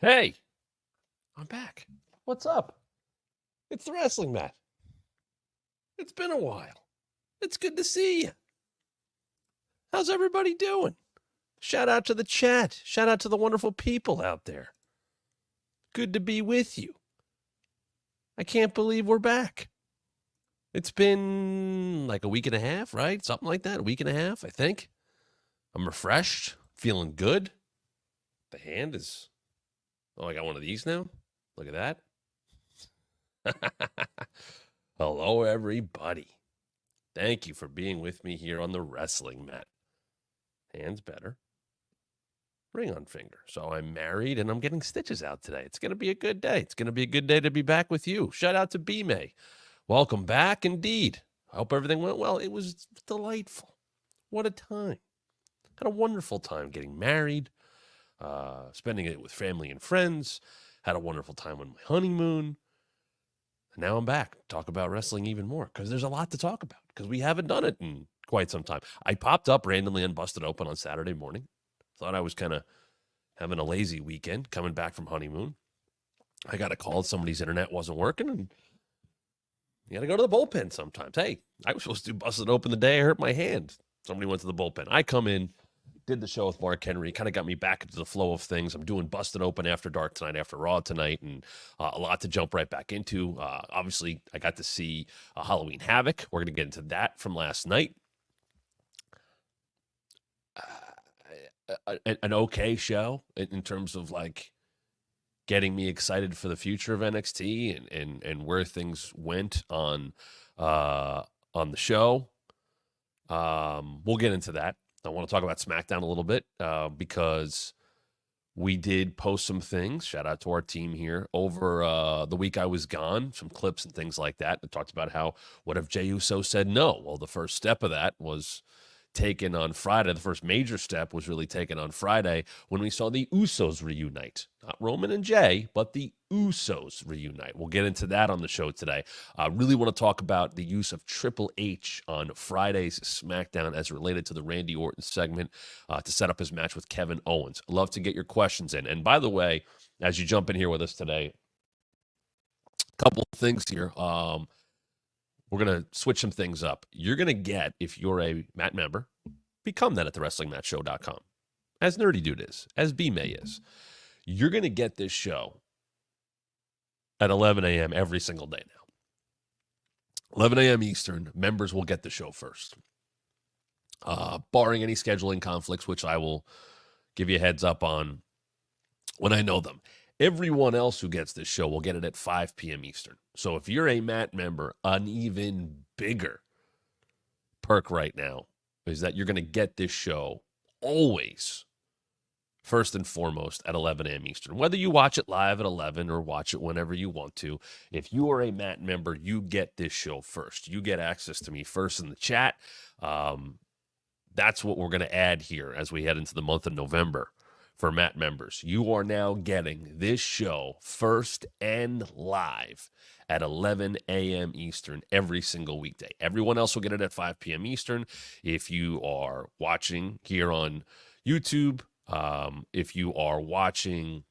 Hey, I'm back. What's up? It's the Wrestling Mat. It's been a while. It's good to see you. How's everybody doing? Shout out to the chat. Shout out to the wonderful people out there. Good to be with you. I can't believe we're back. It's been like a week and a half, right? Something like that. A week and a half, I think. I'm refreshed, feeling good. The hand is... Oh, I got one of these now? Look at that. Hello, everybody. Thank you for being with me here on the Wrestling Mat. Hand's better. Ring on finger. So I'm married and I'm getting stitches out today. It's going to be a good day. It's going to be a good day to be back with you. Shout out to B-May. Welcome back indeed. I hope everything went well. It was delightful. What a time. Had a wonderful time getting married, spending it with family and friends. Had a wonderful time on my honeymoon. And now I'm back. Talk about wrestling even more because there's a lot to talk about because we haven't done it in quite some time. I popped up randomly and busted open on Saturday morning. Thought I was kind of having a lazy weekend coming back from honeymoon. I got a call. Somebody's internet wasn't working and you got to go to the bullpen sometimes. Hey, I was supposed to bust it open the day I hurt my hand. Somebody went to the bullpen. I come in, did the show with Mark Henry, kind of got me back into the flow of things. I'm doing Busted Open after dark tonight, after Raw tonight, and a lot to jump right back into. Obviously, I got to see Halloween Havoc. We're going to get into that from last night. An okay show in terms of like getting me excited for the future of NXT and where things went on the show. We'll get into that. I want to talk about SmackDown a little bit because we did post some things. Shout out to our team here over the week I was gone, some clips and things like that. And talked about how, what if Jey Uso said no? Well, the first step of that was taken on Friday. The first major step was really taken on Friday when we saw the Usos reunite. Not Roman and Jey, but the Usos reunite. We'll get into that on the show today. I really want to talk about the use of Triple H on Friday's SmackDown as related to the Randy Orton segment to set up his match with Kevin Owens. I'd love to get your questions in. And by the way, as you jump in here with us today, a couple of things here. we're going to switch some things up. You're going to get, if you're a Matt member, become that at thewrestlingmatchshow.com. As Nerdy Dude is, as B-May is. You're going to get this show at 11 a.m. every single day now. 11 a.m. Eastern, members will get the show first. Barring any scheduling conflicts, which I will give you a heads up on when I know them. Everyone else who gets this show will get it at 5 p.m. Eastern. So if you're a Matt member, an even bigger perk right now is that you're going to get this show always, first and foremost, at 11 a.m. Eastern. Whether you watch it live at 11 or watch it whenever you want to, if you are a Matt member, you get this show first. You get access to me first in the chat. That's what we're going to add here as we head into the month of November for Matt members. You are now getting this show first and live at 11 a.m. Eastern every single weekday. Everyone else will get it at 5 p.m. Eastern. If you are watching here on YouTube, if you are watching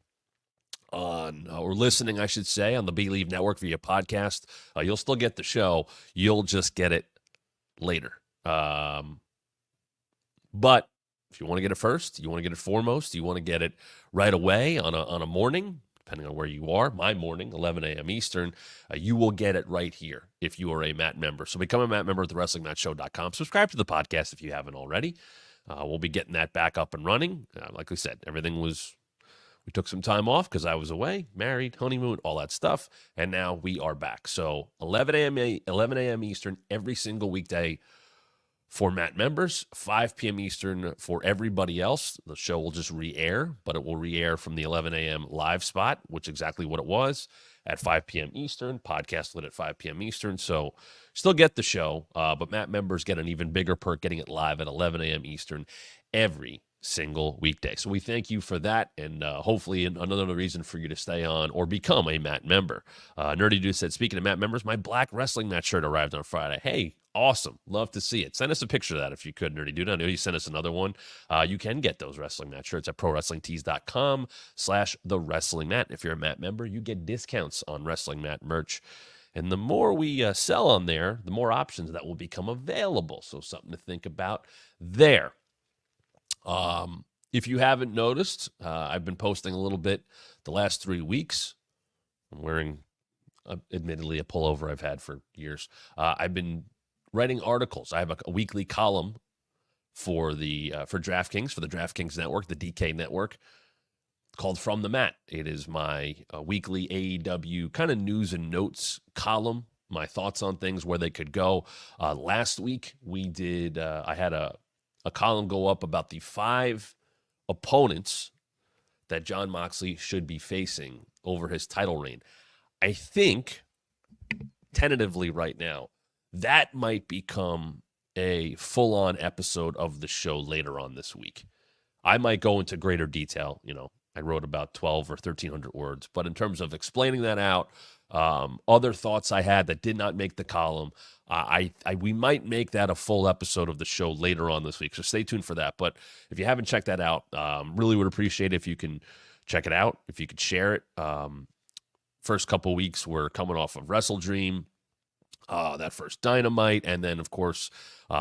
on or listening, I should say, on the Believe Network via podcast, you'll still get the show. You'll just get it later. But if you want to get it first, you want to get it foremost, you want to get it right away on a morning, depending on where you are, my morning, 11 a.m. Eastern, you will get it right here if you are a Matt member. So become a Matt member at thewrestlingmatchshow.com. Subscribe to the podcast if you haven't already. We'll be getting that back up and running. Like we said, we took some time off because I was away, married, honeymoon, all that stuff. And now we are back. So 11 a.m. Eastern every single weekday for Matt members, 5 p.m. Eastern for everybody else. The show will just re-air, but it will re-air from the 11 a.m. live spot, which is exactly what it was, at 5 p.m. Eastern. Podcast lit at 5 p.m. Eastern. So still get the show, but Matt members get an even bigger perk getting it live at 11 a.m. Eastern every single weekday. So we thank you for that, and hopefully another reason for you to stay on or become a Matt member. Nerdy Dude said, speaking of Matt members, my black wrestling match shirt arrived on Friday. Hey, awesome. Love to see it. Send us a picture of that if you could, Nerdy Dude. I know you sent us another one. You can get those wrestling match shirts at prowrestlingtees.com/thewrestlingmat. If you're a Matt member, you get discounts on Wrestling Mat merch. And the more we sell on there, the more options that will become available. So something to think about there. If you haven't noticed, I've been posting a little bit the last 3 weeks. I'm wearing, admittedly, a pullover I've had for years. I've been writing articles. I have a weekly column for DraftKings, for the DraftKings Network, the DK Network, called From the Mat. It is my weekly AEW kind of news and notes column, my thoughts on things, where they could go. Last week, I had a column go up about the 5 opponents that Jon Moxley should be facing over his title reign. I think, tentatively right now, that might become a full-on episode of the show later on this week. I might go into greater detail. I wrote about 12 or 1,300 words, but in terms of explaining that out, other thoughts I had that did not make the column, we might make that a full episode of the show later on this week. So stay tuned for that. But if you haven't checked that out, really would appreciate it if you can check it out, if you could share it. First couple weeks, we're coming off of Wrestle Dream, that first Dynamite, and then, of course,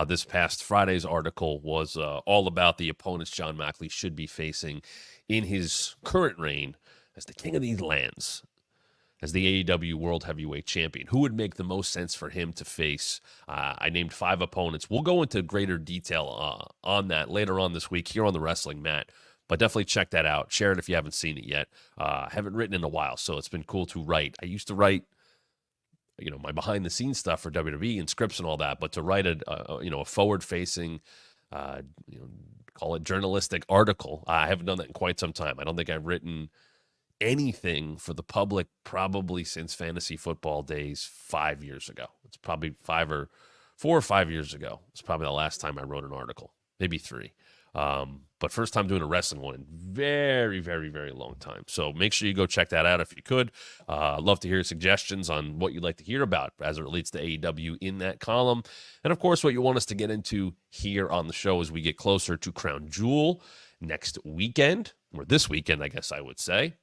this past Friday's article was all about the opponents Jon Moxley should be facing in his current reign as the king of these lands, as the AEW World Heavyweight Champion. Who would make the most sense for him to face? I named 5 opponents. We'll go into greater detail on that later on this week here on the Wrestling Mat, but definitely check that out. Share it if you haven't seen it yet. I haven't written in a while, so it's been cool to write. I used to write my behind-the-scenes stuff for WWE and scripts and all that, but to write a forward-facing, call it journalistic article, I haven't done that in quite some time. I don't think I've written anything for the public probably since fantasy football days 5 years ago. It's probably 4 or 5 years ago. It's probably the last time I wrote an article, maybe 3. But first time doing a wrestling one in very, very, very long time. So make sure you go check that out if you could. I'd love to hear suggestions on what you'd like to hear about as it relates to AEW in that column. And, of course, what you want us to get into here on the show as we get closer to Crown Jewel next weekend, or this weekend, I guess I would say.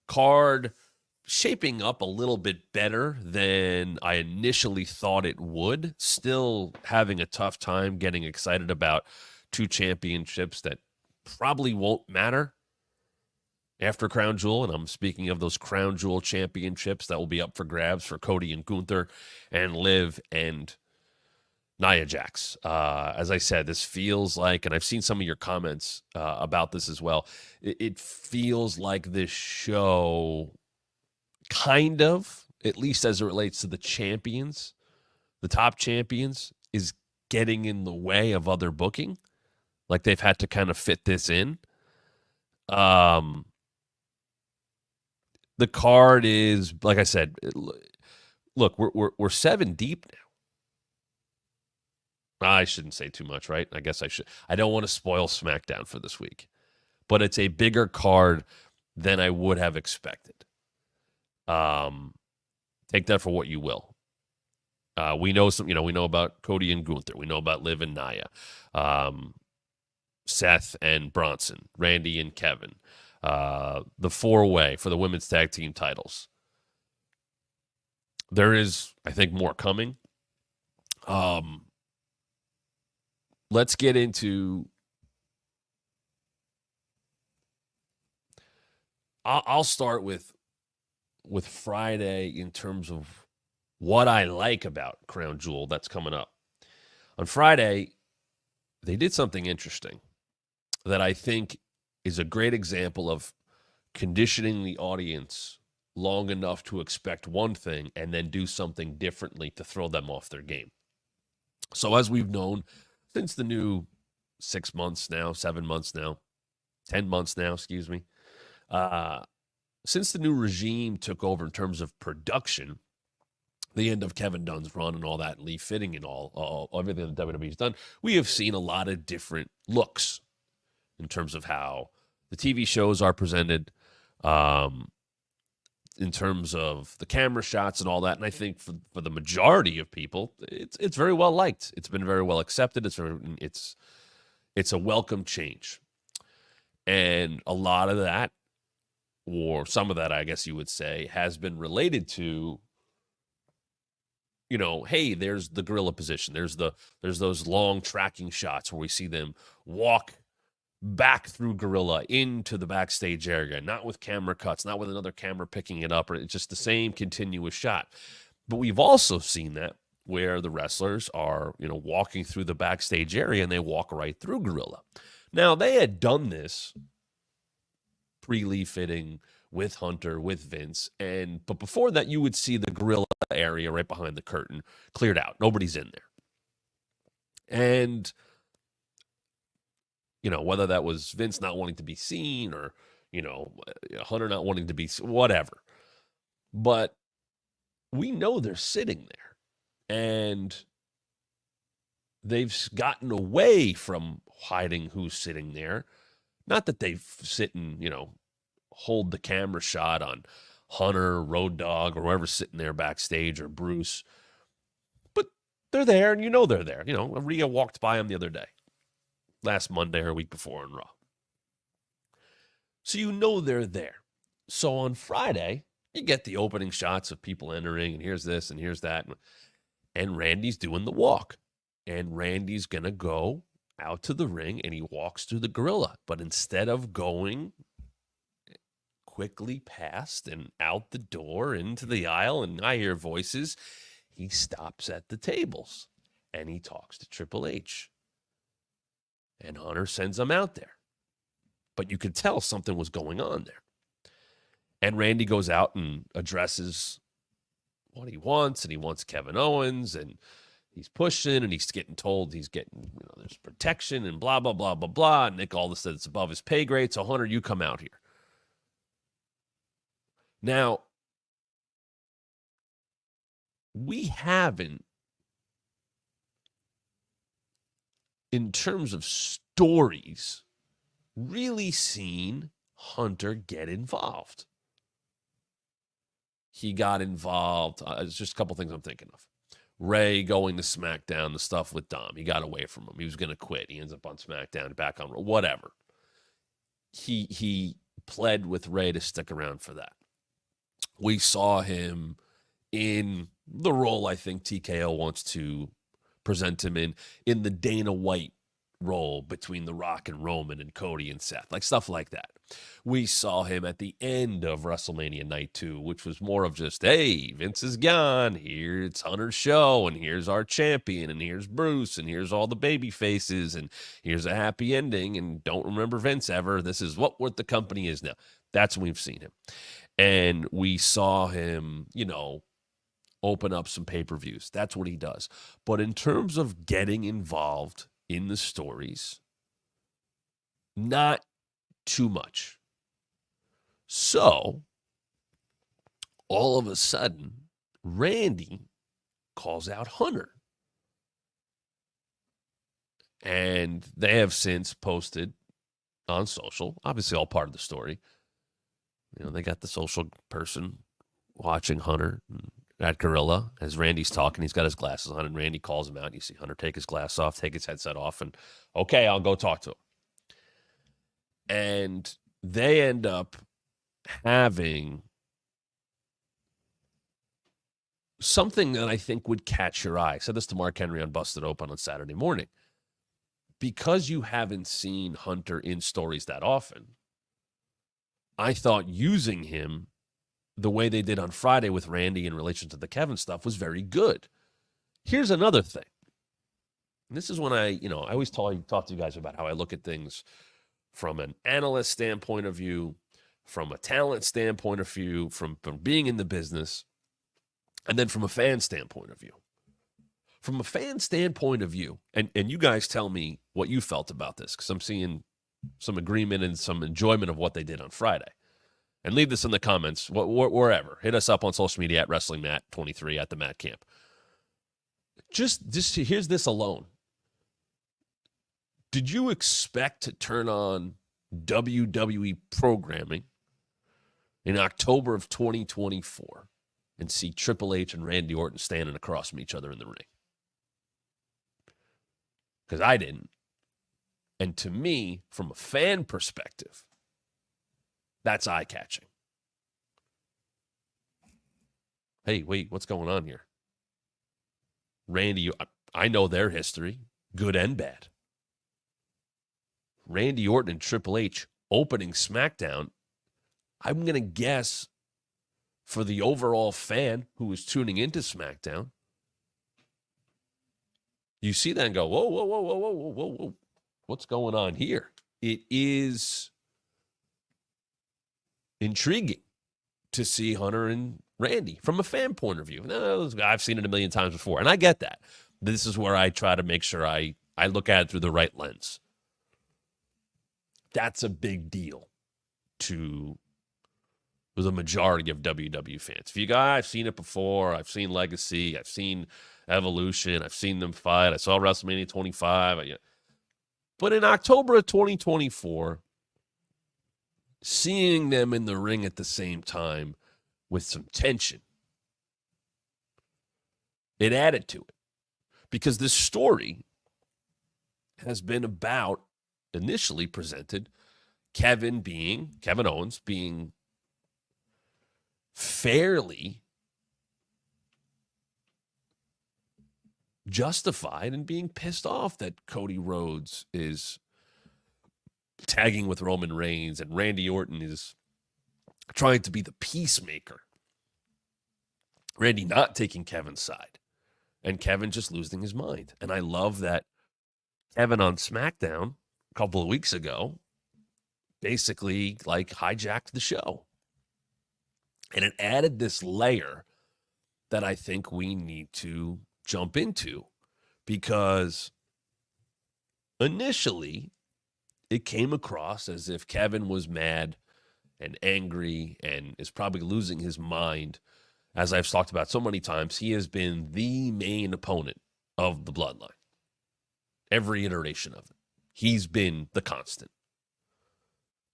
Card shaping up a little bit better than I initially thought it would. Still having a tough time getting excited about two championships that probably won't matter after Crown Jewel. And I'm speaking of those Crown Jewel championships that will be up for grabs for Cody and Gunther and Liv and Nia Jax. As I said, this feels like, and I've seen some of your comments about this as well, it feels like this show kind of, at least as it relates to the champions, the top champions, is getting in the way of other booking. Like they've had to kind of fit this in. The card is, like I said, look, we're 7 deep now. I shouldn't say too much, right? I guess I should. I don't want to spoil SmackDown for this week, but it's a bigger card than I would have expected. Take that for what you will. We know we know about Cody and Gunther. We know about Liv and Nia, Seth and Bronson, Randy and Kevin, the 4-way for the women's tag team titles. There is, I think, more coming. Let's get into. I'll start with Friday in terms of what I like about Crown Jewel that's coming up. On Friday, they did something interesting that I think is a great example of conditioning the audience long enough to expect one thing and then do something differently to throw them off their game. So as we've known since the new 6 months now, 7 months now, 10 months now, excuse me, since the new regime took over in terms of production, the end of Kevin Dunn's run and all that, and Lee Fitting and all everything that WWE's done, we have seen a lot of different looks in terms of how the TV shows are presented, in terms of the camera shots and all that. And I think for the majority of people, it's very well liked. It's been very well accepted. It's a welcome change. And a lot of that, or some of that, I guess you would say, has been related to, hey, there's the gorilla position. There's those long tracking shots where we see them walk back through gorilla into the backstage area, not with camera cuts, not with another camera picking it up, or it's just the same continuous shot. But we've also seen that where the wrestlers are, walking through the backstage area and they walk right through gorilla. Now, they had done this pre-Lee Fitting with Hunter, with Vince, but before that, you would see the gorilla area right behind the curtain cleared out. Nobody's in there. And whether that was Vince not wanting to be seen or, Hunter not wanting to be, whatever. But we know they're sitting there. And they've gotten away from hiding who's sitting there. Not that they sit and, hold the camera shot on Hunter, Road Dogg, or whoever's sitting there backstage, or Bruce. But they're there, and they're there. Rhea walked by them the other day. Last Monday or a week before on Raw. So they're there. So on Friday, you get the opening shots of people entering, and here's this and here's that. And Randy's doing the walk. And Randy's going to go out to the ring, and he walks through the gorilla. But instead of going quickly past and out the door into the aisle, and I hear voices, he stops at the tables, and he talks to Triple H. And Hunter sends him out there. But you could tell something was going on there. And Randy goes out and addresses what he wants, and he wants Kevin Owens, and he's pushing, and he's getting told he's getting, there's protection and blah, blah, blah, blah, blah. And Nick Aldis said it's above his pay grade, so Hunter, you come out here. Now, we haven't, in terms of stories, really seen Hunter get involved. He got involved. There's just a couple things I'm thinking of. Ray going to SmackDown, the stuff with Dom. He got away from him. He was going to quit. He ends up on SmackDown, back on Raw, whatever. He pled with Ray to stick around for that. We saw him in the role I think TKO wants to present him in the Dana White role between The Rock and Roman and Cody and Seth, like stuff like that. We saw him at the end of WrestleMania Night 2, which was more of just, hey, Vince is gone. Here it's Hunter's show, and here's our champion, and here's Bruce, and here's all the baby faces, and here's a happy ending, and don't remember Vince ever. This is what the company is now. That's when we've seen him. And we saw him, open up some pay-per-views. That's what he does. But in terms of getting involved in the stories, not too much. So, all of a sudden, Randy calls out Hunter. And they have since posted on social, obviously all part of the story. They got the social person watching Hunter at Gorilla as Randy's talking. He's got his glasses on, and Randy calls him out. And you see Hunter take his glass off, take his headset off, and, okay, I'll go talk to him. And they end up having something that I think would catch your eye. I said this to Mark Henry on Busted Open on Saturday morning. Because you haven't seen Hunter in stories that often, I thought using him the way they did on Friday with Randy in relation to the Kevin stuff was very good. Here's another thing. And this is when I always talk to you guys about how I look at things from an analyst standpoint of view, from a talent standpoint of view, from being in the business, and then from a fan standpoint of view. From a fan standpoint of view, and you guys tell me what you felt about this, because I'm seeing some agreement and some enjoyment of what they did on Friday. And leave this in the comments, wherever. Hit us up on social media at WrestlingMatt23 at the Matt Camp. Just here's this alone. Did you expect to turn on WWE programming in October of 2024 and see Triple H and Randy Orton standing across from each other in the ring? Because I didn't. And to me, from a fan perspective, that's eye-catching. Hey, wait, what's going on here? Randy, I know their history, good and bad. Randy Orton and Triple H opening SmackDown, I'm going to guess for the overall fan who is tuning into SmackDown, you see that and go, whoa, whoa, whoa, whoa, whoa, whoa, whoa. What's going on here? It is intriguing to see Hunter and Randy from a fan point of view. No, I've seen it a million times before, and I get that. This is where I try to make sure I look at it through the right lens. That's a big deal to the majority of WWE fans. If you guys, I've seen it before. I've seen Legacy. I've seen Evolution. I've seen them fight. I saw WrestleMania 25. But in October of 2024, seeing them in the ring at the same time with some tension, it added to it. Because this story has been about, initially presented, Kevin Owens being fairly justified in being pissed off that Cody Rhodes is tagging with Roman Reigns and Randy Orton is trying to be the peacemaker. Randy not taking Kevin's side and Kevin just losing his mind. And I love that Kevin on SmackDown a couple of weeks ago basically hijacked the show. And it added this layer that I think we need to jump into, because initially it came across as if Kevin was mad and angry and is probably losing his mind. As I've talked about so many times, he has been the main opponent of the Bloodline. Every iteration of it. He's been the constant.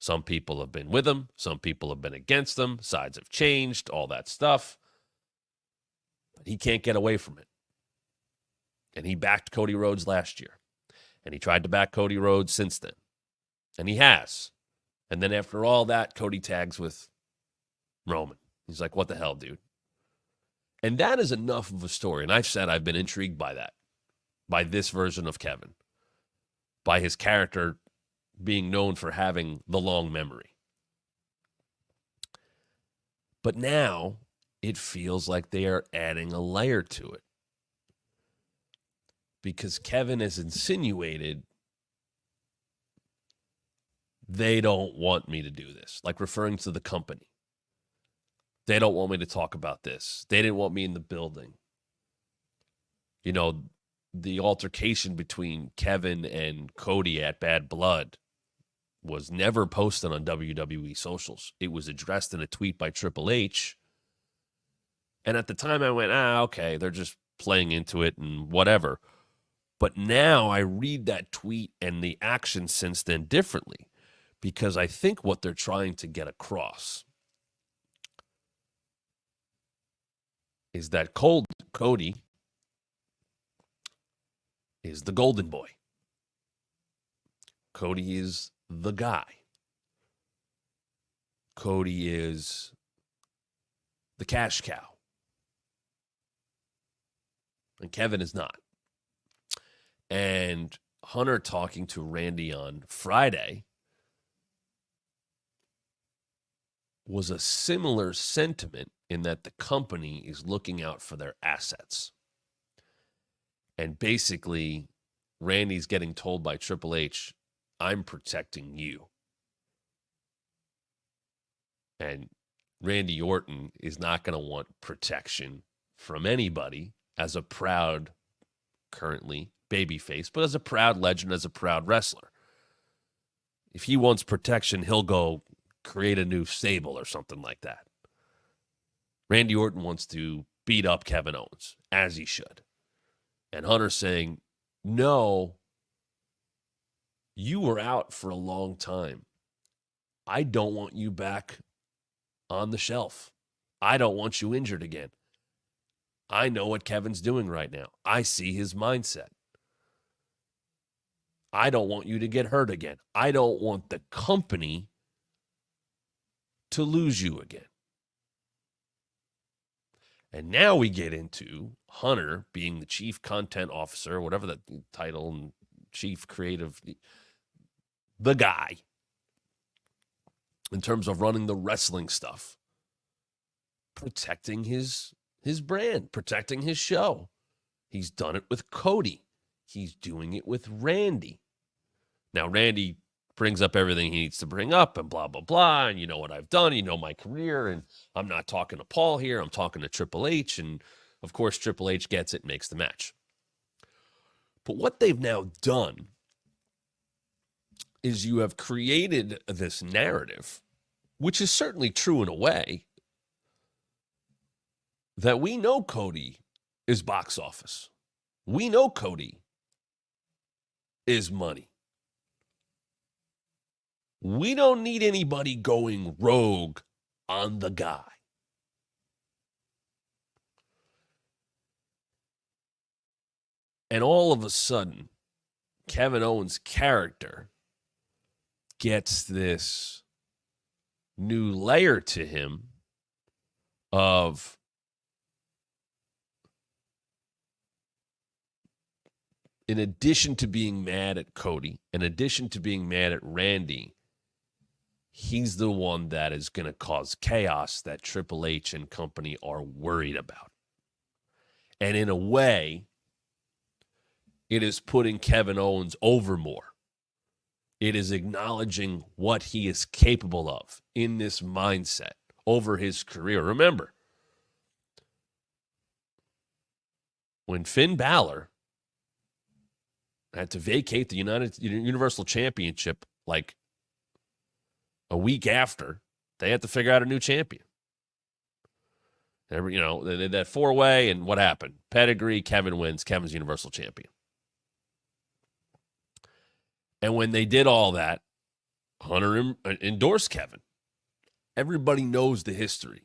Some people have been with him. Some people have been against him. Sides have changed, all that stuff. But he can't get away from it. And he backed Cody Rhodes last year. And he tried to back Cody Rhodes since then. And he has. And then after all that, Cody tags with Roman. He's like, what the hell, dude? And that is enough of a story. And I've said I've been intrigued by that, by this version of Kevin, by his character being known for having the long memory. But now it feels like they are adding a layer to it. Because Kevin has insinuated they don't want me to do this, like referring to the company. They don't want me to talk about this. They didn't want me in the building. You know, the altercation between Kevin and Cody at Bad Blood was never posted on WWE socials. It was addressed in a tweet by Triple H. And at the time I went, okay, they're just playing into it and whatever. But now I read that tweet and the action since then differently, because I think what they're trying to get across is that Cody is the golden boy. Cody is the guy. Cody is the cash cow. And Kevin is not. And Hunter talking to Randy on Friday was a similar sentiment in that the company is looking out for their assets. And basically, Randy's getting told by Triple H, I'm protecting you. And Randy Orton is not going to want protection from anybody as a proud, currently, babyface, but as a proud legend, as a proud wrestler. If he wants protection, he'll go create a new stable or something like that. Randy Orton wants to beat up Kevin Owens, as he should. And Hunter's saying, no, you were out for a long time. I don't want you back on the shelf. I don't want you injured again. I know what Kevin's doing right now. I see his mindset. I don't want you to get hurt again. I don't want the company to lose you again. And now we get into Hunter being the chief content officer, whatever that title, and chief creative, the guy in terms of running the wrestling stuff, protecting his brand, protecting his show. He's done it with Cody. He's doing it with Randy. Now, Randy brings up everything he needs to bring up and blah, blah, blah. And you know what I've done. You know my career. And I'm not talking to Paul here. I'm talking to Triple H. And, of course, Triple H gets it, makes the match. But what they've now done is you have created this narrative, which is certainly true in a way, that we know Cody is box office. We know Cody is money. We don't need anybody going rogue on the guy. And all of a sudden, Kevin Owens' character gets this new layer to him of in addition to being mad at Cody, in addition to being mad at Randy, he's the one that is going to cause chaos that Triple H and company are worried about. And in a way, it is putting Kevin Owens over more. It is acknowledging what he is capable of in this mindset over his career. Remember, when Finn Balor had to vacate the Universal Championship like a week after, they had to figure out a new champion. They did that four-way, and what happened? Pedigree, Kevin wins. Kevin's Universal Champion. And when they did all that, Hunter endorsed Kevin. Everybody knows the history.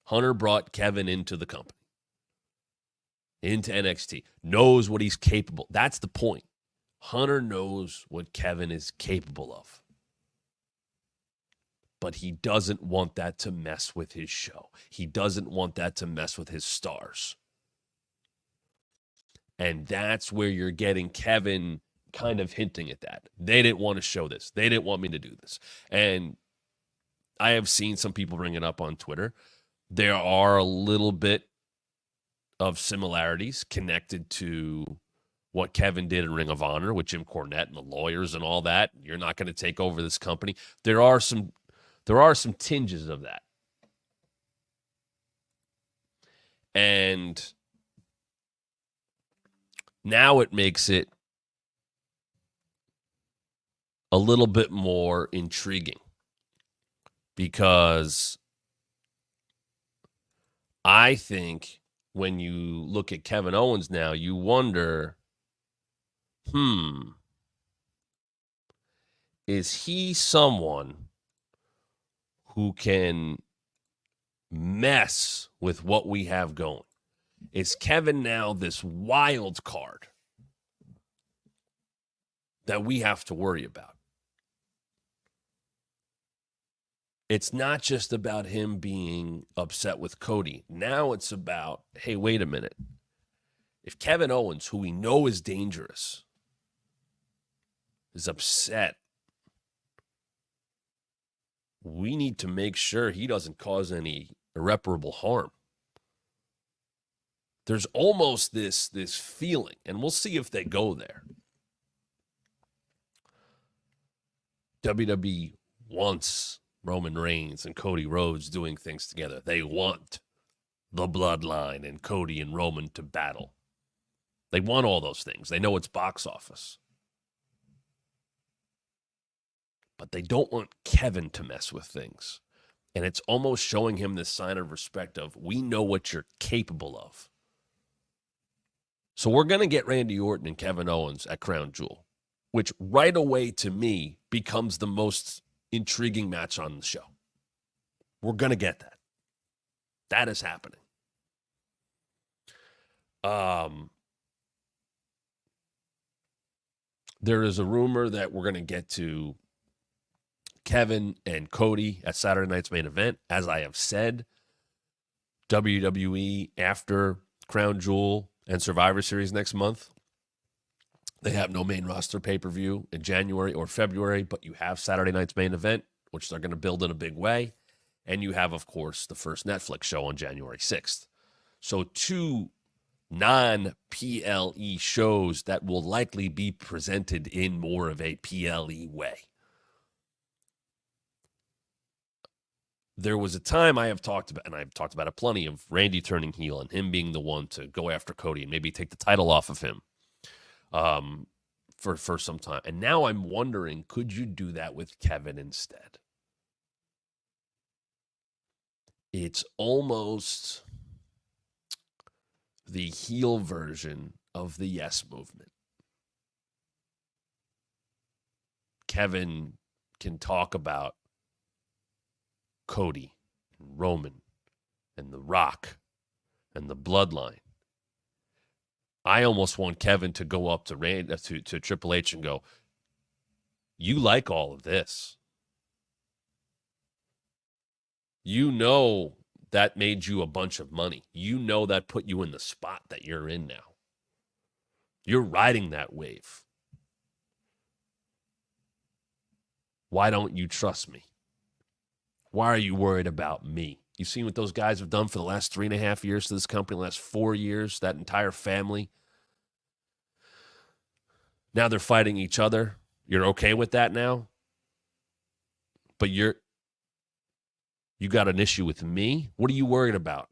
Hunter brought Kevin into the company, into NXT, knows what he's capable. That's the point. Hunter knows what Kevin is capable of. but he doesn't want that to mess with his show. He doesn't want that to mess with his stars. And that's where you're getting Kevin kind of hinting at that. They didn't want to show this. They didn't want me to do this. And I have seen some people bring it up on Twitter. There are a little bit of similarities connected to what Kevin did in Ring of Honor with Jim Cornette and the lawyers and all that. You're not going to take over this company. There are some tinges of that. And now it makes it a little bit more intriguing because I think when you look at Kevin Owens now, you wonder, is he someone who can mess with what we have going? Is Kevin now this wild card that we have to worry about? It's not just about him being upset with Cody. Now it's about, hey, wait a minute. If Kevin Owens, who we know is dangerous, is upset, we need to make sure he doesn't cause any irreparable harm. There's almost this feeling, and we'll see if they go there. WWE wants Roman Reigns and Cody Rhodes doing things together. They want the bloodline and Cody and Roman to battle. They want all those things. They know it's box office. But they don't want Kevin to mess with things. And it's almost showing him this sign of respect of, we know what you're capable of. So we're going to get Randy Orton and Kevin Owens at Crown Jewel, which right away to me becomes the most intriguing match on the show. We're going to get that. That is happening. There is a rumor that we're going to get to Kevin and Cody at Saturday night's main event. As I have said, WWE after Crown Jewel and Survivor Series next month, they have no main roster pay-per-view in January or February, but you have Saturday night's main event, which they're going to build in a big way. And you have, of course, the first Netflix show on January 6th. So 2 non-PLE shows that will likely be presented in more of a PLE way. There was a time I have talked about, and I've talked about it plenty, of Randy turning heel and him being the one to go after Cody and maybe take the title off of him for some time. And now I'm wondering, could you do that with Kevin instead? It's almost the heel version of the Yes Movement. Kevin can talk about Cody, and Roman, and The Rock, and the Bloodline. I almost want Kevin to go up to Triple H and go, you like all of this. You know that made you a bunch of money. You know that put you in the spot that you're in now. You're riding that wave. Why don't you trust me? Why are you worried about me? You've seen what those guys have done for the last 3.5 years to this company, the last 4 years, that entire family. Now they're fighting each other. You're okay with that now? But you got an issue with me? What are you worried about?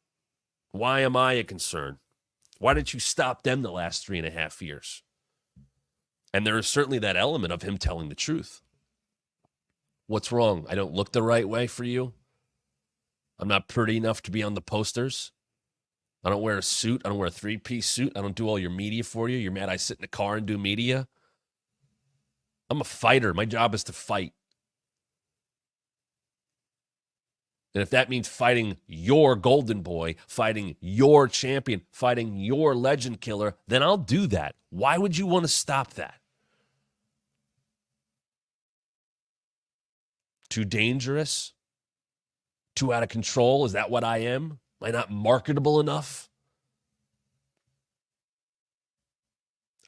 Why am I a concern? Why didn't you stop them the last 3.5 years? And there is certainly that element of him telling the truth. What's wrong? I don't look the right way for you? I'm not pretty enough to be on the posters? I don't wear a suit. I don't wear a 3-piece suit. I don't do all your media for you. You're mad I sit in the car and do media? I'm a fighter. My job is to fight. And if that means fighting your golden boy, fighting your champion, fighting your legend killer, then I'll do that. Why would you want to stop that? Too dangerous? too out of control? Is that what I am? Am I not marketable enough?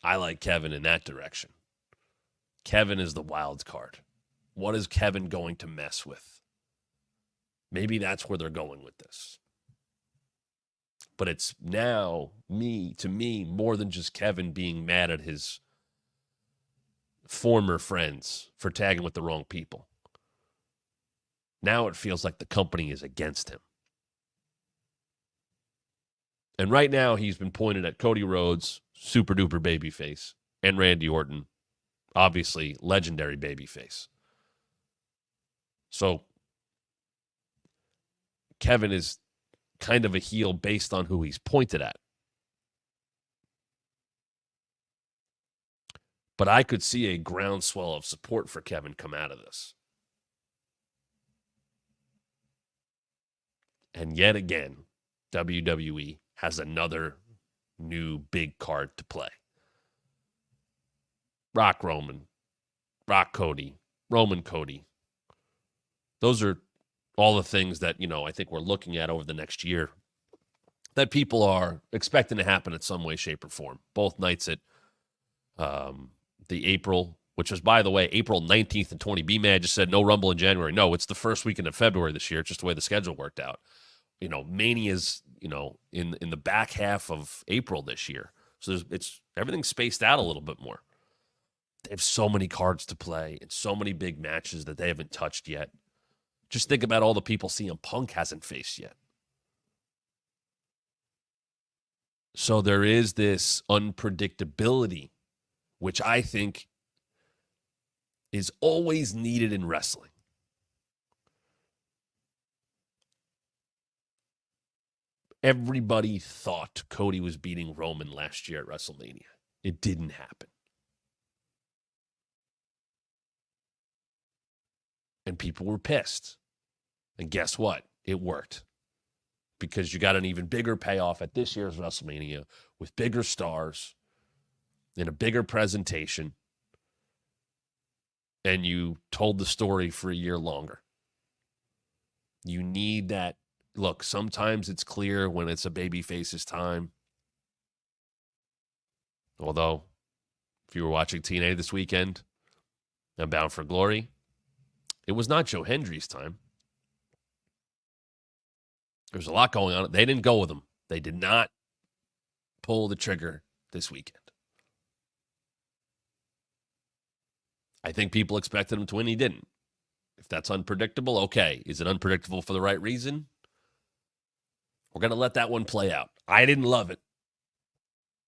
I like Kevin in that direction. Kevin is the wild card. What is Kevin going to mess with? Maybe that's where they're going with this. But it's now, to me, more than just Kevin being mad at his former friends for tagging with the wrong people. Now it feels like the company is against him. And right now he's been pointed at Cody Rhodes, super duper babyface, and Randy Orton, obviously legendary babyface. So Kevin is kind of a heel based on who he's pointed at. But I could see a groundswell of support for Kevin come out of this. And yet again, WWE has another new big card to play. Rock Roman, Rock Cody, Roman Cody. Those are all the things that, I think we're looking at over the next year that people are expecting to happen in some way, shape, or form. Both nights at the April, which was, by the way, April 19th and 20. B-Man just said no Rumble in January. No, it's the first weekend of February this year. It's just the way the schedule worked out. Mania's, in the back half of April this year. So everything's spaced out a little bit more. They have so many cards to play and so many big matches that they haven't touched yet. Just think about all the people CM Punk hasn't faced yet. So there is this unpredictability, which I think is always needed in wrestling. Everybody thought Cody was beating Roman last year at WrestleMania. It didn't happen. And people were pissed. And guess what? It worked. Because you got an even bigger payoff at this year's WrestleMania with bigger stars in a bigger presentation. And you told the story for a year longer. You need that. Look, sometimes it's clear when it's a babyface's time. Although, if you were watching TNA this weekend and Bound for Glory, it was not Joe Hendry's time. There's a lot going on. They didn't go with him. They did not pull the trigger this weekend. I think people expected him to win. He didn't. If that's unpredictable, okay. Is it unpredictable for the right reason? We're going to let that one play out. I didn't love it.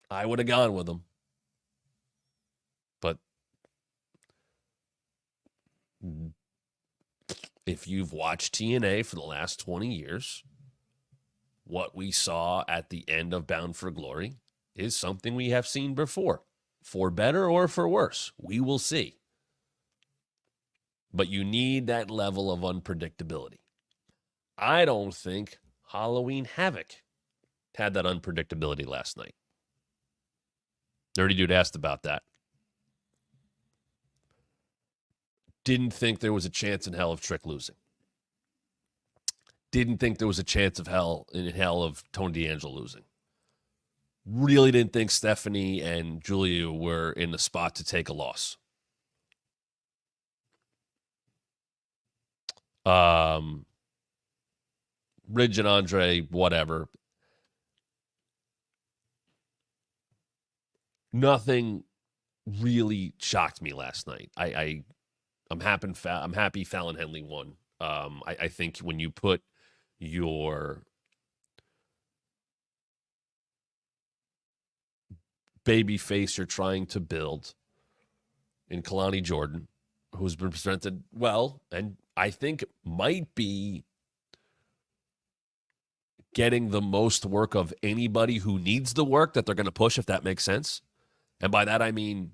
I would have gone with him. But if you've watched TNA for the last 20 years, what we saw at the end of Bound for Glory is something we have seen before. For better or for worse, we will see. But you need that level of unpredictability. I don't think Halloween Havoc had that unpredictability last night. Dirty Dude asked about that. Didn't think there was a chance in hell of Trick losing. Didn't think there was a chance in hell of Tony D'Angelo losing. Really didn't think Stephanie and Julia were in the spot to take a loss. Ridge and Andre, whatever. Nothing really shocked me last night. I'm happy Fallon Henley won. I think when you put your baby face you're trying to build in Kalani Jordan, who's been presented well, and I think might be getting the most work of anybody who needs the work that they're going to push, if that makes sense. And by that, I mean,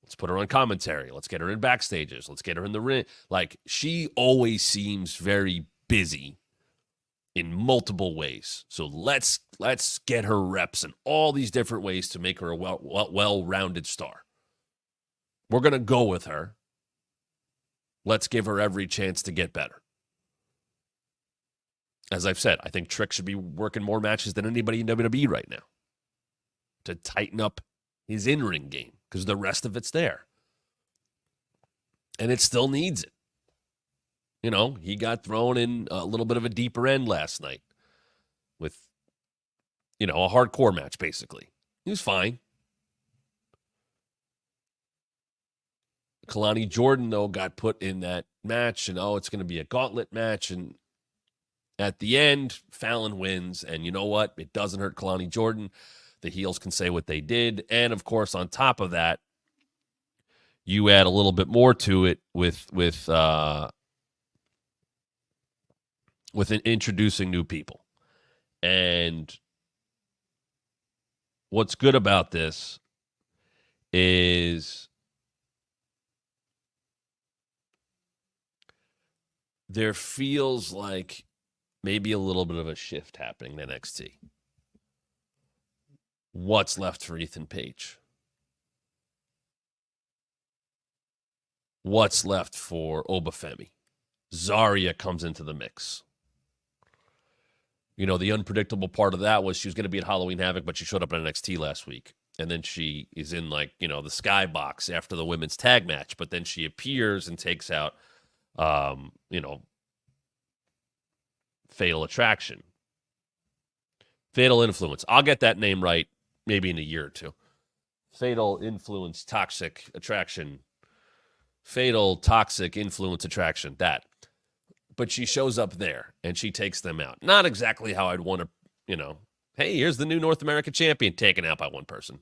let's put her on commentary. Let's get her in backstages. Let's get her in the ring. Like, she always seems very busy in multiple ways. So let's get her reps in all these different ways to make her a well-rounded star. We're going to go with her. Let's give her every chance to get better. As I've said, I think Trick should be working more matches than anybody in WWE right now to tighten up his in-ring game because the rest of it's there. And it still needs it. You know, he got thrown in a little bit of a deeper end last night with, you know, a hardcore match, basically. He was fine. Kalani Jordan, though, got put in that match, and it's going to be a gauntlet match. And at the end, Fallon wins. And you know what? It doesn't hurt Kalani Jordan. The heels can say what they did. And, of course, on top of that, you add a little bit more to it with introducing new people. And what's good about this is there feels like maybe a little bit of a shift happening in NXT. What's left for Ethan Page? What's left for Obafemi? Zarya comes into the mix. You know, the unpredictable part of that was she was going to be at Halloween Havoc, but she showed up at NXT last week. And then she is in, like, you know, the skybox after the women's tag match. But then she appears and takes out, you know, Fatal Attraction. Fatal Influence. I'll get that name right maybe in a year or two. Fatal Influence, Toxic Attraction. Fatal, Toxic Influence, Attraction. That. But she shows up there, and she takes them out. Not exactly how I'd want to, you know, hey, here's the new North American champion taken out by one person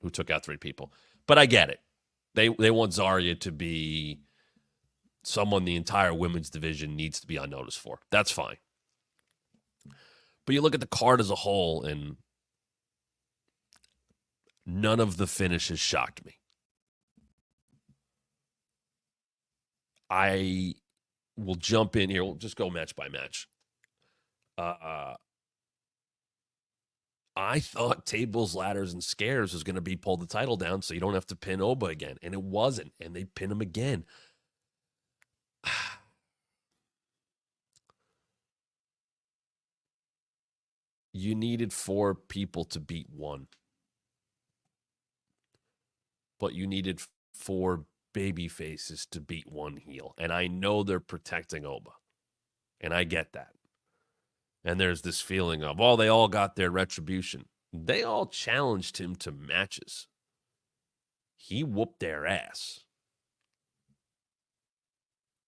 who took out 3 people. But I get it. They want Zarya to be someone the entire women's division needs to be on notice for. That's fine. But you look at the card as a whole, and none of the finishes shocked me. I will jump in here. We'll just go match by match. I thought Tables, Ladders, and Scares was going to be pull the title down so you don't have to pin Oba again. And it wasn't. And they pin him again. You needed 4 people to beat 1. But you needed 4 baby faces to beat 1 heel. And I know they're protecting Oba. And I get that. And there's this feeling of, they all got their retribution. They all challenged him to matches. He whooped their ass.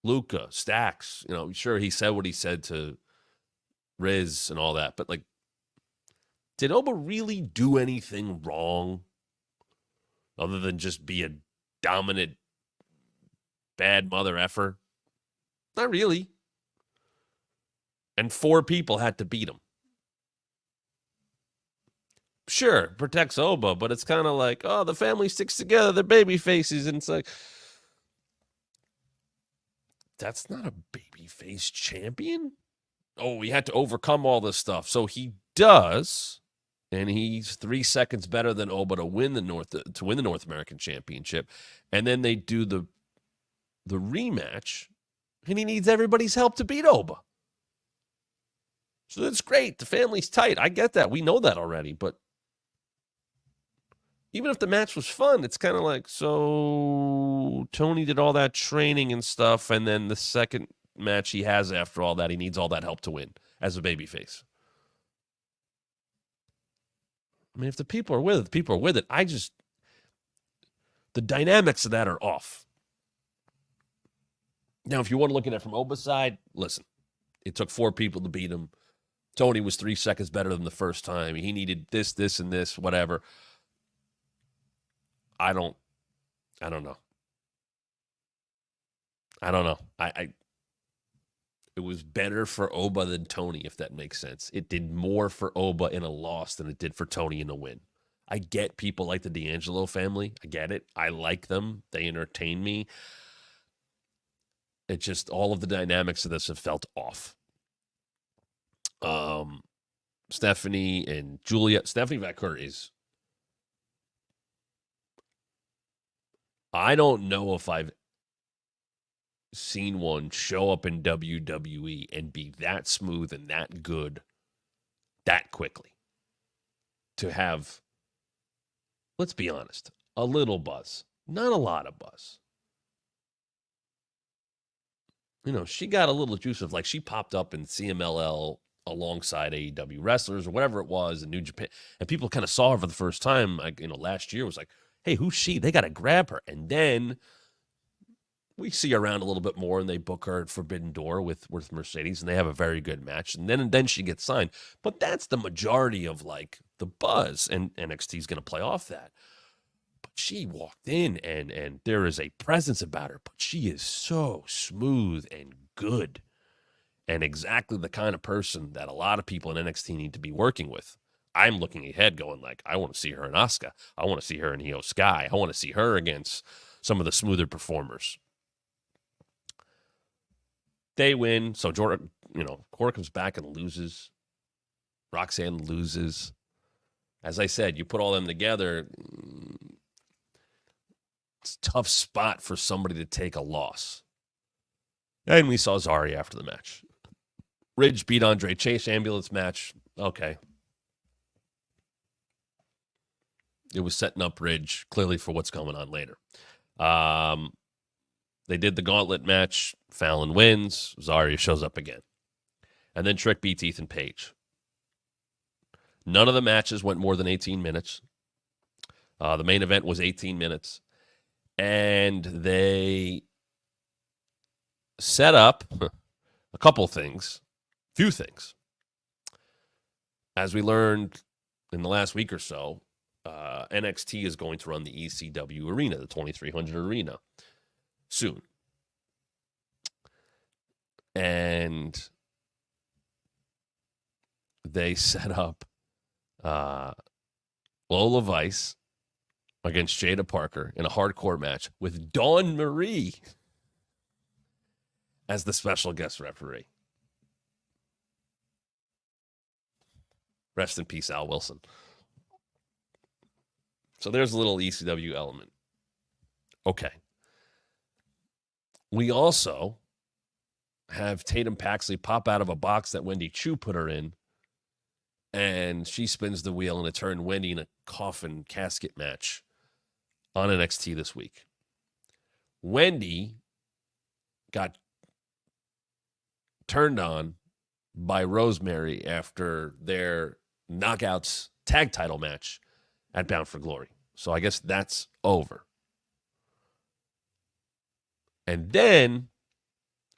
Luca, Stax, you know, sure, he said what he said to Riz and all that. But, like, did Oba really do anything wrong other than just be a dominant, bad mother effer? Not really. And 4 people had to beat him. Sure, protects Oba, but it's kind of like, the family sticks together, they're baby faces, and it's like, that's not a baby face champion. He had to overcome all this stuff. So he does, and he's 3 seconds better than Oba to win the North American Championship. And then they do the rematch, and he needs everybody's help to beat Oba. So that's great. The family's tight. I get that. We know that already. But even if the match was fun, it's kind of like, so Tony did all that training and stuff, and then the second match he has after all that, he needs all that help to win as a babyface. I mean, if the people are with it, the people are with it. The dynamics of that are off. Now, if you want to look at it from Oba's side, listen, it took 4 people to beat him. Tony was 3 seconds better than the first time. He needed this, and this, whatever. I don't know. I don't know. It was better for Oba than Tony, if that makes sense. It did more for Oba in a loss than it did for Tony in a win. I get people like the D'Angelo family. I get it. I like them. They entertain me. It just, all of the dynamics of this have felt off. Stephanie and Julia. Stephanie Vaquer is, I don't know if seen one show up in WWE and be that smooth and that good that quickly. To have, let's be honest, a little buzz, not a lot of buzz. You know, she got a little juice of, like, she popped up in CMLL alongside AEW wrestlers or whatever it was in New Japan, and people kind of saw her for the first time, like, you know, last year. Was like, hey, who's she? They got to grab her. And then we see her around a little bit more, and they book her at Forbidden Door with Mercedes, and they have a very good match. And then she gets signed. But that's the majority of, like, the buzz, and NXT is going to play off that. But she walked in, and there is a presence about her, but she is so smooth and good, and exactly the kind of person that a lot of people in NXT need to be working with. I'm looking ahead going, like, I want to see her in Asuka. I want to see her in Io Sky. I want to see her against some of the smoother performers. They win. So Jordan, you know, Cora comes back and loses. Roxanne loses. As I said, you put all them together, it's a tough spot for somebody to take a loss. And we saw Zari after the match. Ridge beat Andre Chase, ambulance match. Okay. It was setting up Ridge clearly for what's going on later. They did the gauntlet match. Fallon wins. Zarya shows up again. And then Trick beats Ethan Page. None of the matches went more than 18 minutes. The main event was 18 minutes. And they set up a couple things, few things. As we learned in the last week or so, NXT is going to run the ECW arena, the 2300 arena, soon. And they set up Lola Vice against Jada Parker in a hardcore match with Dawn Marie as the special guest referee. Rest in peace, Al Wilson. So there's a little ECW element. Okay. We also have Tatum Paxley pop out of a box that Wendy Chu put her in, and she spins the wheel, and it turned Wendy in a coffin casket match on NXT this week. Wendy got turned on by Rosemary after their Knockouts tag title match at Bound for Glory. So I guess that's over. And then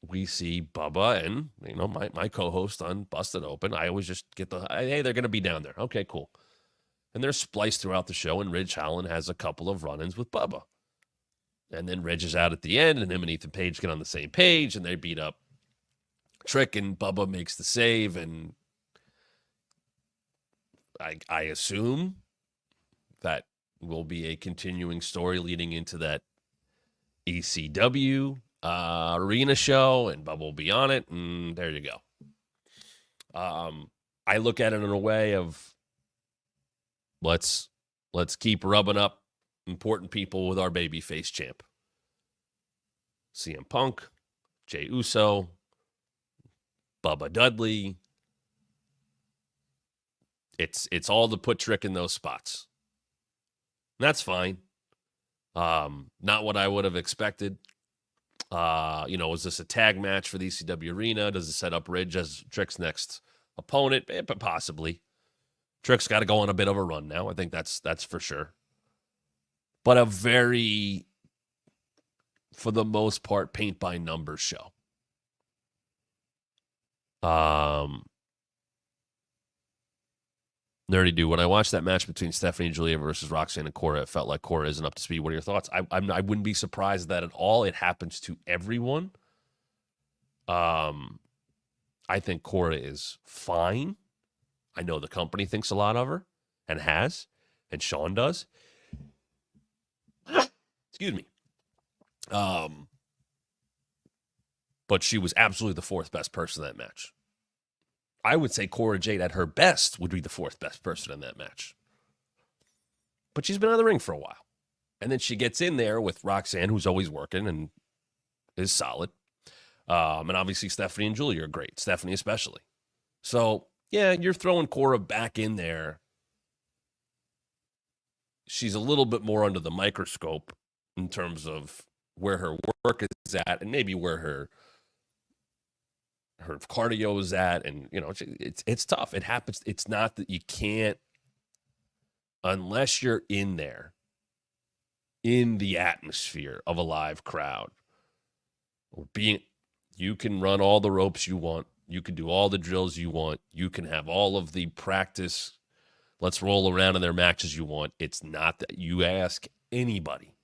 we see Bubba and, you know, my co-host on Busted Open. I always just get hey, they're going to be down there. Okay, cool. And they're spliced throughout the show, and Ridge Holland has a couple of run-ins with Bubba. And then Ridge is out at the end, and him and Ethan Page get on the same page, and they beat up Trick, and Bubba makes the save, and I assume that will be a continuing story leading into that ECW arena show, and Bubba will be on it, and there you go. I look at it in a way of let's keep rubbing up important people with our babyface champ. CM Punk, Jey Uso, Bubba Dudley. It's all to put Trick in those spots. And that's fine. Not what I would have expected. Was this a tag match for the ECW arena? Does it set up Ridge as Trick's next opponent? But possibly. Trick's got to go on a bit of a run now. I think that's for sure. But a very, for the most part, paint by numbers show. Nerdy dude, when I watched that match between Stephanie and Julia versus Roxanne and Cora, it felt like Cora isn't up to speed. What are your thoughts? I wouldn't be surprised at that at all. It happens to everyone. I think Cora is fine. I know the company thinks a lot of her and has, and Sean does. Excuse me. But she was absolutely the fourth best person in that match. I would say Cora Jade at her best would be the fourth best person in that match. But she's been out of the ring for a while. And then she gets in there with Roxanne, who's always working and is solid. And obviously Stephanie and Julia are great, Stephanie especially. So, yeah, you're throwing Cora back in there. She's a little bit more under the microscope in terms of where her work is at and maybe where her cardio is at. And, it's tough. It happens. It's not that you can't, unless you're in there, in the atmosphere of a live crowd, or you can run all the ropes you want. You can do all the drills you want. You can have all of the practice, let's roll around in their matches you want. It's not that you ask anybody.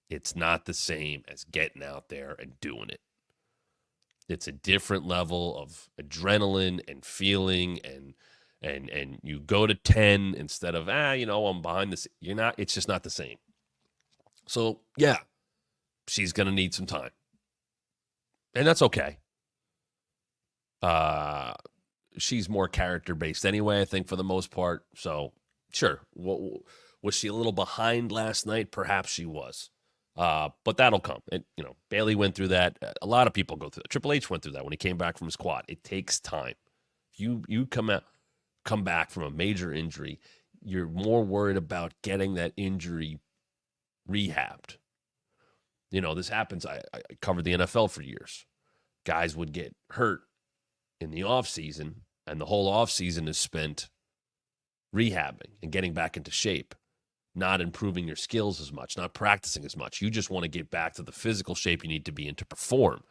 It's not the same as getting out there and doing it. It's a different level of adrenaline and feeling, and you go to 10 instead of, I'm behind this. You're not, it's just not the same. So, yeah, she's going to need some time. And that's okay. She's more character-based anyway, I think, for the most part. So, sure. Was she a little behind last night? Perhaps she was. But that'll come. And, Bailey went through that. A lot of people go through that. Triple H went through that when he came back from his quad. It takes time. You come back from a major injury, you're more worried about getting that injury rehabbed. This happens. I covered the NFL for years. Guys would get hurt in the offseason, and the whole offseason is spent rehabbing and getting back into shape, not improving your skills as much, not practicing as much. You just want to get back to the physical shape you need to be in to perform.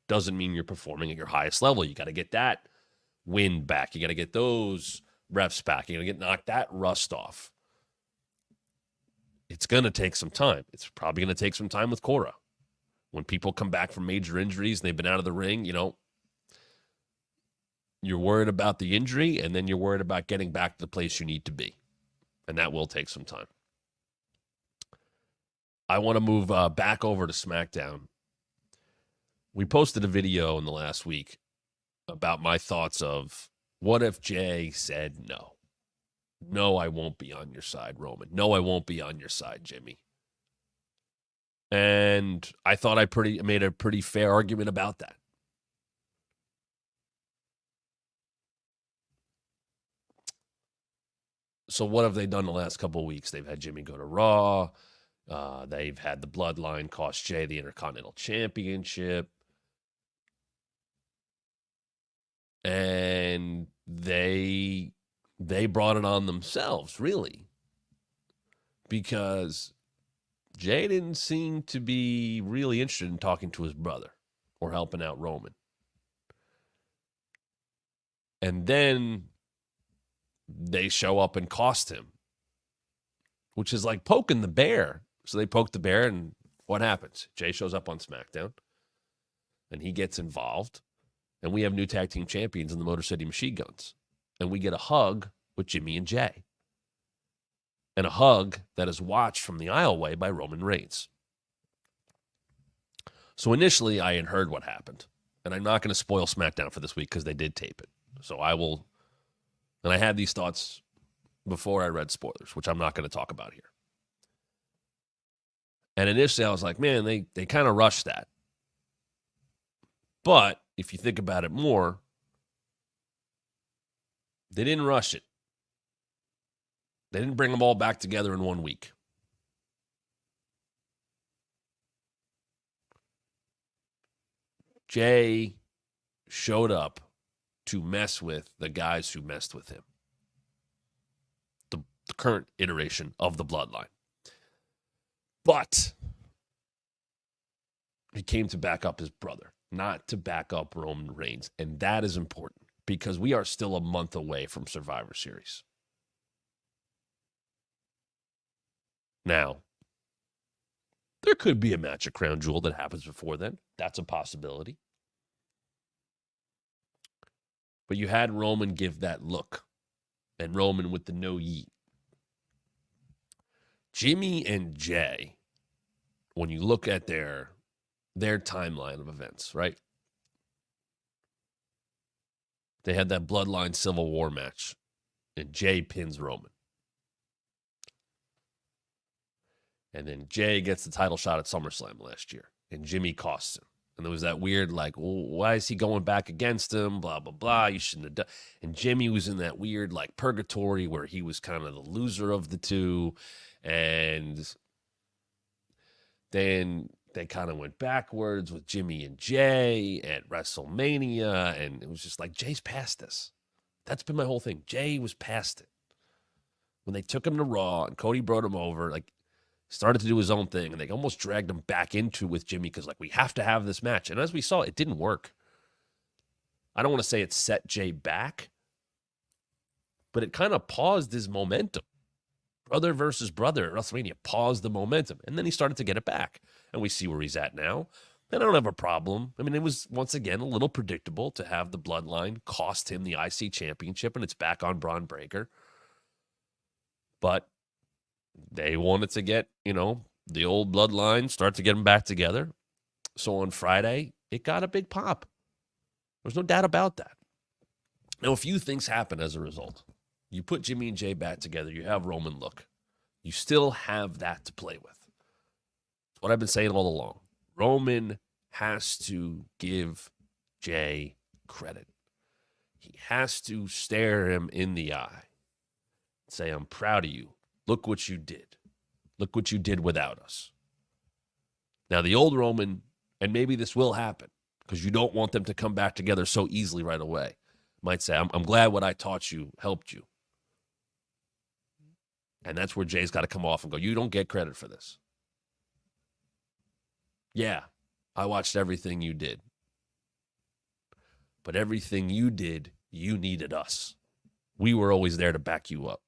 Doesn't mean you're performing at your highest level. You got to get that wind back. You got to get those reps back. You got to knock that rust off. It's going to take some time. It's probably going to take some time with Cora. When people come back from major injuries and they've been out of the ring, you're worried about the injury, and then you're worried about getting back to the place you need to be. And that will take some time. I want to move back over to SmackDown. We posted a video in the last week about my thoughts of what if Jay said no. No, I won't be on your side, Roman. No, I won't be on your side, Jimmy. And I thought I made a pretty fair argument about that. So what have they done the last couple of weeks? They've had Jimmy go to Raw. They've had the Bloodline cost Jay the Intercontinental Championship. And they brought it on themselves, really. Because Jay didn't seem to be really interested in talking to his brother or helping out Roman. And then they show up and cost him, which is like poking the bear. So they poke the bear, and what happens? Jay shows up on SmackDown, and he gets involved, and we have new tag team champions in the Motor City Machine Guns, and we get a hug with Jimmy and Jay, and a hug that is watched from the aisleway by Roman Reigns. So initially, I had heard what happened, and I'm not going to spoil SmackDown for this week because they did tape it. So I will, and I had these thoughts before I read spoilers, which I'm not going to talk about here. And initially, I was like, man, they kind of rushed that. But if you think about it more, they didn't rush it. They didn't bring them all back together in 1 week. Jay showed up to mess with the guys who messed with him. The current iteration of the Bloodline. But he came to back up his brother, not to back up Roman Reigns. And that is important because we are still a month away from Survivor Series. Now, there could be a match at Crown Jewel that happens before then. That's a possibility. But you had Roman give that look, and Roman with the no yeet. Jimmy and Jay, when you look at their timeline of events, right? They had that Bloodline Civil War match, and Jay pins Roman. And then Jay gets the title shot at SummerSlam last year, and Jimmy costs him. And there was that weird, like, well, why is he going back against him? Blah, blah, blah. You shouldn't have done. And Jimmy was in that weird, like, purgatory where he was kind of the loser of the two. And then they kind of went backwards with Jimmy and Jay at WrestleMania. And it was just like, Jay's past this. That's been my whole thing. Jay was past it. When they took him to Raw and Cody brought him over, like, started to do his own thing, and they almost dragged him back into with Jimmy because, like, we have to have this match. And as we saw, it didn't work. I don't want to say it set Jay back, but it kind of paused his momentum. Brother versus brother at WrestleMania paused the momentum, and then he started to get it back. And we see where he's at now. And I don't have a problem. I mean, it was, once again, a little predictable to have the Bloodline cost him the IC Championship, and it's back on Braun Breaker. But they wanted to get, the old Bloodline, start to get them back together. So on Friday, it got a big pop. There's no doubt about that. Now, a few things happen as a result. You put Jimmy and Jay back together. You have Roman look. You still have that to play with. It's what I've been saying all along. Roman has to give Jay credit. He has to stare him in the eye and say, I'm proud of you. Look what you did. Look what you did without us. Now, the old Roman, and maybe this will happen because you don't want them to come back together so easily right away, might say, I'm glad what I taught you helped you. And that's where Jay's got to come off and go, you don't get credit for this. Yeah, I watched everything you did. But everything you did, you needed us. We were always there to back you up.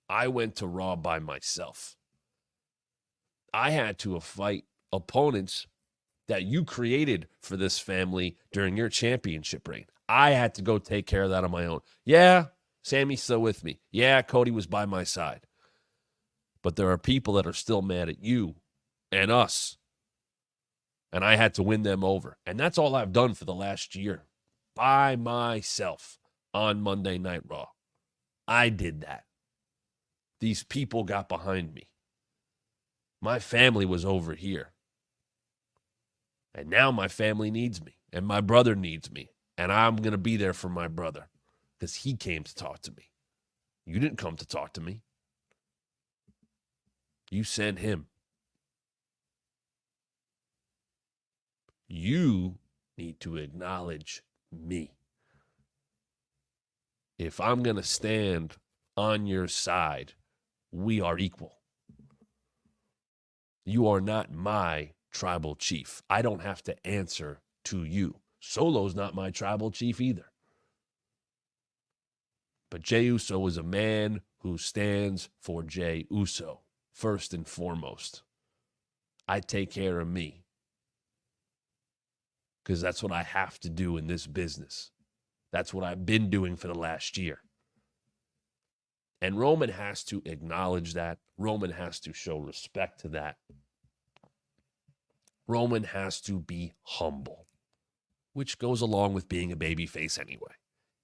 I went to Raw by myself. I had to fight opponents that you created for this family during your championship reign. I had to go take care of that on my own. Yeah, Sammy's still with me. Yeah, Cody was by my side. But there are people that are still mad at you and us. And I had to win them over. And that's all I've done for the last year. By myself on Monday Night Raw. I did that. These people got behind me. My family was over here. And now my family needs me. And my brother needs me. And I'm going to be there for my brother. Because he came to talk to me. You didn't come to talk to me. You sent him. You need to acknowledge me. If I'm going to stand on your side, we are equal. You are not my tribal chief. I don't have to answer to you. Solo's not my tribal chief either. But Jey Uso is a man who stands for Jey Uso. First and foremost, I take care of me because that's what I have to do in this business. That's what I've been doing for the last year. And Roman has to acknowledge that. Roman has to show respect to that. Roman has to be humble, which goes along with being a babyface anyway.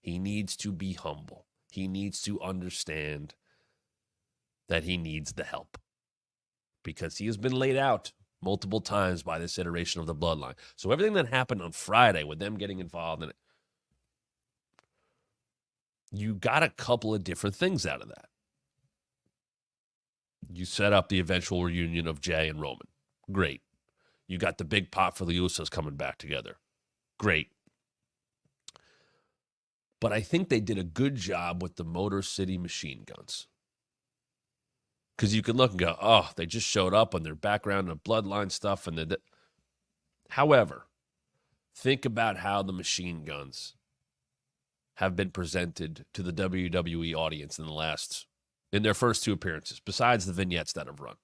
He needs to be humble. He needs to understand that he needs the help because he has been laid out multiple times by this iteration of the Bloodline. So everything that happened on Friday with them getting involved in it, you got a couple of different things out of that. You set up the eventual reunion of Jay and Roman. Great. You got the big pop for the Usos coming back together. Great. But I think they did a good job with the Motor City Machine Guns. Because you can look and go, oh, they just showed up on their background and Bloodline stuff. And however, think about how the Machine Guns have been presented to the WWE audience in their first two appearances, besides the vignettes that have run.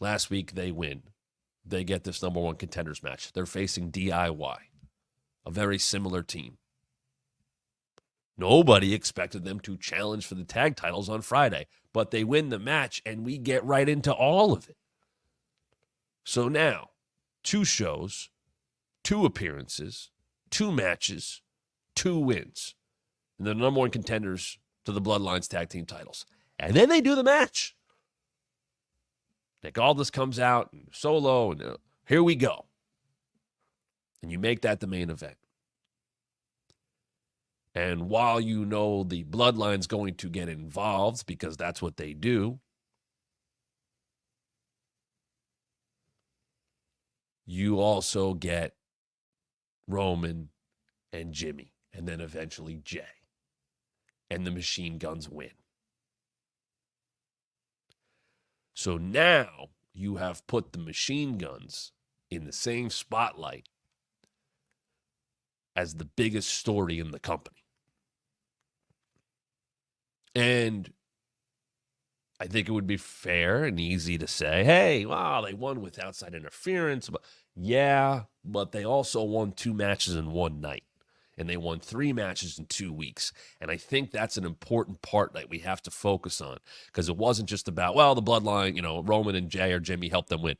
Last week, they win. They get this number one contenders match. They're facing DIY, a very similar team. Nobody expected them to challenge for the tag titles on Friday, but they win the match, and we get right into all of it. So now, 2 shows, 2 appearances, 2 matches, 2 wins. And the number one contenders to the Bloodline's tag team titles. And then they do the match. Nick Aldis comes out, and Solo, and Here we go. And you make that the main event. And while you know the bloodline's going to get involved because that's what they do, you also get Roman and Jimmy, and then eventually Jay. And the Machine Guns win. So now you have put the Machine Guns in the same spotlight as the biggest story in the company. And I think it would be fair and easy to say, hey, wow, they won with outside interference. But yeah, but they also won 2 matches in one night. And they won 3 matches in 2 weeks. And I think that's an important part that we have to focus on. Because it wasn't just about, well, the bloodline, Roman and Jay or Jimmy helped them win.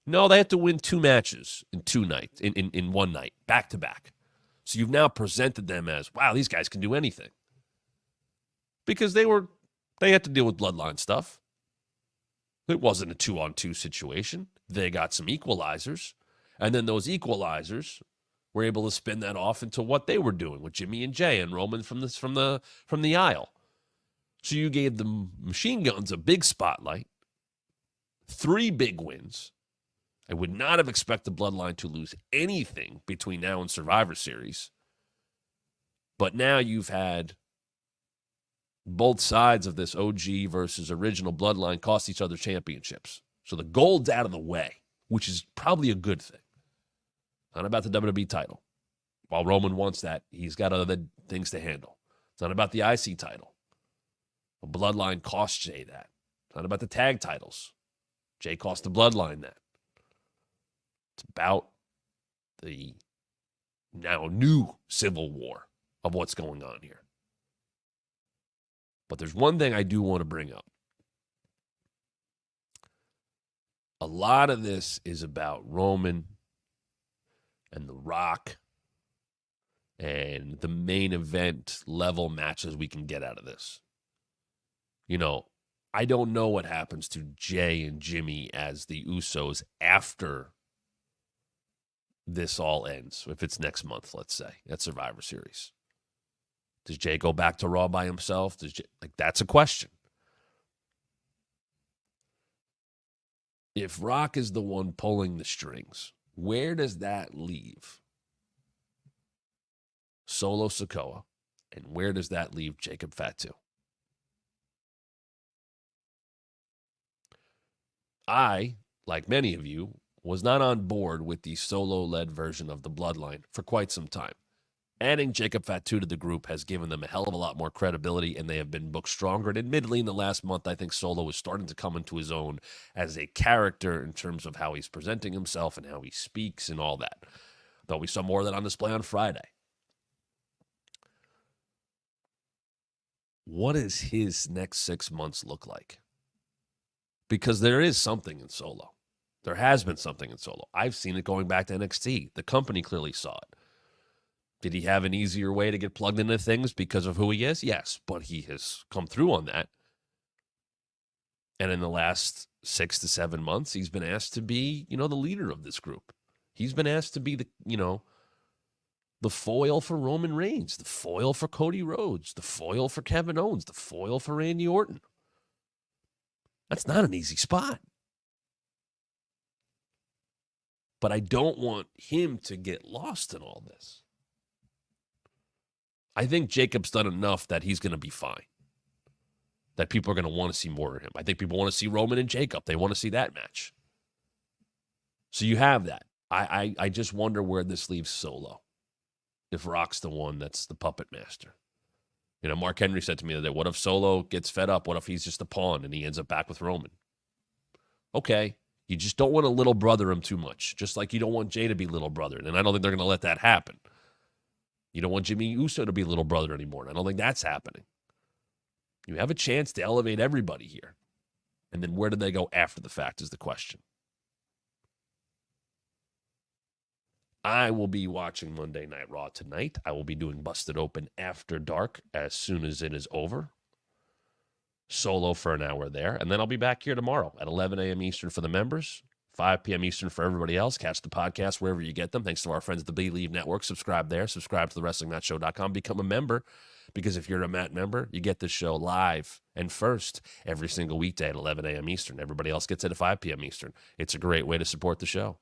No, they had to win 2 matches in 2 nights, in one night, back to back. So you've now presented them as, wow, these guys can do anything. Because they had to deal with bloodline stuff. It wasn't a 2-on-2 situation. They got some equalizers. And then those equalizers were able to spin that off into what they were doing with Jimmy and Jay and Roman from the aisle. So you gave the Machine Guns a big spotlight, 3 big wins. I would not have expected Bloodline to lose anything between now and Survivor Series. But now you've had both sides of this OG versus original Bloodline cost each other championships. So the gold's out of the way, which is probably a good thing. Not about the WWE title. While Roman wants that, he's got other things to handle. It's not about the IC title. The Bloodline cost Jay that. It's not about the tag titles. Jay cost the Bloodline that. It's about the now new civil war of what's going on here. But there's one thing I do want to bring up. A lot of this is about Roman and The Rock and the main event level matches we can get out of this. I don't know what happens to Jay and Jimmy as the Usos after this all ends. If it's next month, let's say, at Survivor Series. Does Jay go back to Raw by himself? That's a question. If Rock is the one pulling the strings, where does that leave Solo Sikoa, and where does that leave Jacob Fatu? I, like many of you, was not on board with the Solo-led version of the Bloodline for quite some time. Adding Jacob Fatu to the group has given them a hell of a lot more credibility, and they have been booked stronger. And admittedly, in the last month, I think Solo is starting to come into his own as a character in terms of how he's presenting himself and how he speaks and all that. Though we saw more of that on display on Friday. What does his next 6 months look like? Because there is something in Solo. There has been something in Solo. I've seen it going back to NXT. The company clearly saw it. Did he have an easier way to get plugged into things because of who he is? Yes, but he has come through on that. And in the last 6 to 7 months, he's been asked to be, the leader of this group. He's been asked to be the foil for Roman Reigns, the foil for Cody Rhodes, the foil for Kevin Owens, the foil for Randy Orton. That's not an easy spot. But I don't want him to get lost in all this. I think Jacob's done enough that he's going to be fine. That people are going to want to see more of him. I think people want to see Roman and Jacob. They want to see that match. So you have that. I just wonder where this leaves Solo. If Rock's the one that's the puppet master. Mark Henry said to me the other day, what if Solo gets fed up? What if he's just a pawn and he ends up back with Roman? Okay. You just don't want to little brother him too much. Just like you don't want Jay to be little brother. And I don't think they're going to let that happen. You don't want Jimmy Uso to be little brother anymore. And I don't think that's happening. You have a chance to elevate everybody here. And then where do they go after the fact is the question. I will be watching Monday Night Raw tonight. I will be doing Busted Open after dark as soon as it is over. Solo for an hour there. And then I'll be back here tomorrow at 11 a.m. Eastern for the members, 5 p.m. Eastern for everybody else. Catch the podcast wherever you get them. Thanks to our friends at the Believe Network. Subscribe there. Subscribe to the WrestlingMatShow.com. Become a member, because if you're a Matt member, you get this show live and first every single weekday at 11 a.m. Eastern. Everybody else gets it at 5 p.m. Eastern. It's a great way to support the show.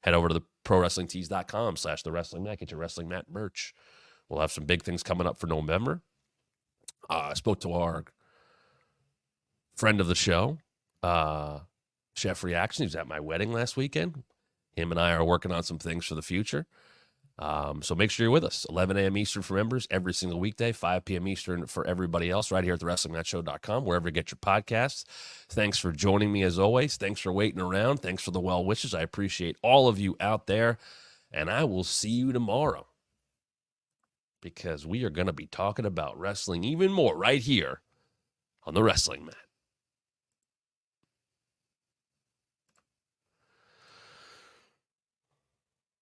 Head over to the ProWrestlingTees.com/TheWrestlingMat. Get your Wrestling Mat merch. We'll have some big things coming up for November. I spoke to our friend of the show, Chef Reaction. He was at my wedding last weekend. Him and I are working on some things for the future. So make sure you're with us. 11 a.m. Eastern for members every single weekday, 5 p.m. Eastern for everybody else, right here at the WrestlingMatShow.com, wherever you get your podcasts. Thanks for joining me as always. Thanks for waiting around. Thanks for the well wishes. I appreciate all of you out there. And I will see you tomorrow, because we are going to be talking about wrestling even more right here on the Wrestling Mat.